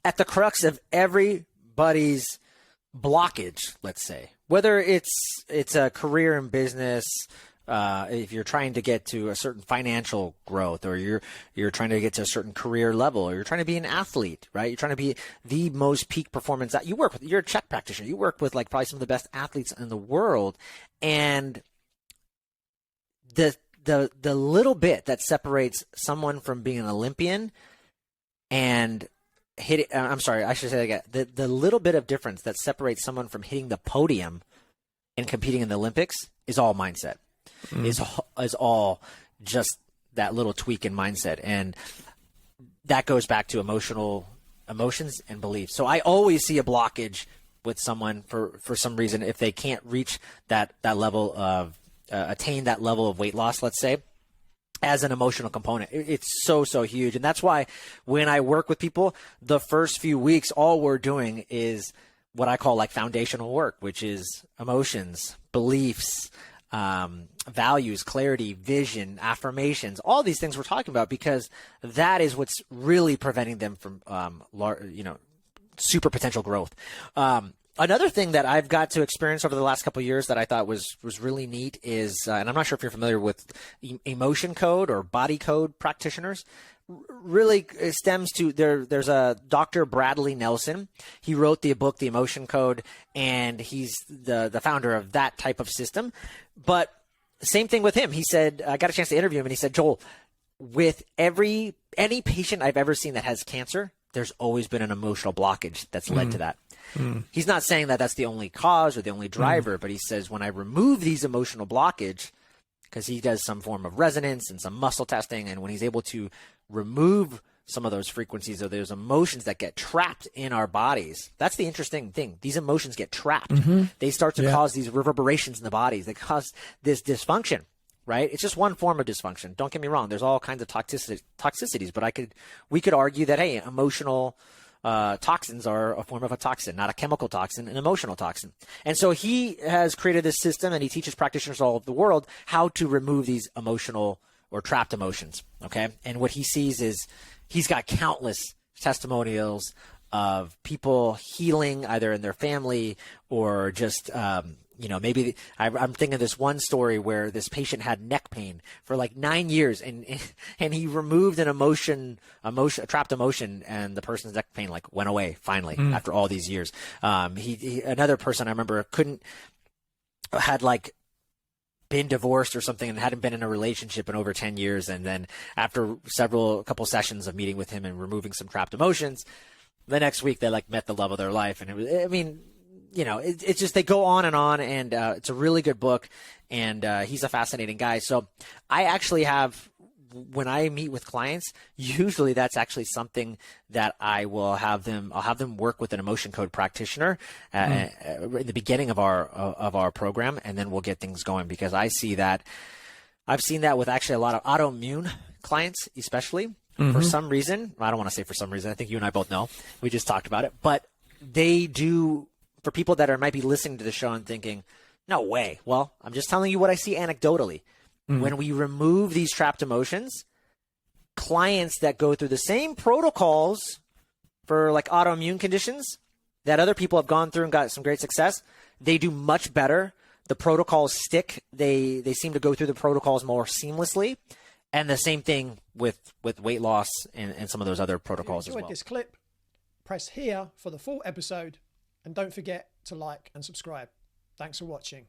at the crux of everybody's blockage, let's say, whether it's a career in business, if you're trying to get to a certain financial growth, or you're trying to get to a certain career level, or you're trying to be an athlete, right? You're trying to be the most peak performance that you work with. You're a check practitioner. You work with like probably some of the best athletes in the world, and the little bit that separates someone from being an Olympian and hitting, I'm sorry, I should say that again. The little bit of difference that separates someone from hitting the podium and competing in the Olympics is all mindset. Is all just that little tweak in mindset. And that goes back to emotions and beliefs. So I always see a blockage with someone for some reason if they can't reach that level of attain that level of weight loss, let's say, as an emotional component. It's so huge. And that's why when I work with people, the first few weeks, all we're doing is what I call like foundational work, which is emotions, beliefs, values, clarity, vision, affirmations, all these things we're talking about, because that is what's really preventing them from, super potential growth. Another thing that I've got to experience over the last couple of years that I thought was really neat is, and I'm not sure if you're familiar with emotion code or body code practitioners. Really stems to there's a Dr. Bradley Nelson. He wrote the book, The Emotion Code, and he's the founder of that type of system. But same thing with him. He said, I got a chance to interview him, and he said, Joel, with any patient I've ever seen that has cancer, there's always been an emotional blockage that's led to that. He's not saying that that's the only cause or the only driver, but he says when I remove these emotional blockage, because he does some form of resonance and some muscle testing, and when he's able to remove some of those frequencies or those emotions that get trapped in our bodies, that's the interesting thing. These emotions get trapped. They start to cause these reverberations in the bodies. They cause this dysfunction, right? It's just one form of dysfunction. Don't get me wrong. There's all kinds of toxicities, but we could argue that, hey, emotional toxins are a form of a toxin, not a chemical toxin, an emotional toxin. And so he has created this system, and he teaches practitioners all over the world how to remove these emotional or trapped emotions. Okay. And what he sees is he's got countless testimonials of people healing either in their family or just, maybe I'm thinking of this one story where this patient had neck pain for like 9 years, and he removed a trapped emotion, and the person's neck pain like went away finally after all these years. Another person I remember had like been divorced or something and hadn't been in a relationship in over 10 years. And then after a couple sessions of meeting with him and removing some trapped emotions, the next week they like met the love of their life. And it's just, they go on, and it's a really good book, and he's a fascinating guy. So I actually have, when I meet with clients, usually that's actually something that I'll have them work with an emotion code practitioner in the beginning of our program, and then we'll get things going, because I've seen that with actually a lot of autoimmune clients, especially. For some reason, I don't want to say for some reason, I think you and I both know, we just talked about it, but they do. For people that might be listening to the show and thinking, no way. Well, I'm just telling you what I see anecdotally. When we remove these trapped emotions, clients that go through the same protocols for like autoimmune conditions that other people have gone through and got some great success, they do much better. The protocols stick. They seem to go through the protocols more seamlessly. And the same thing with weight loss and some of those other protocols as well. If you enjoyed this clip, press here for the full episode. And don't forget to like and subscribe. Thanks for watching.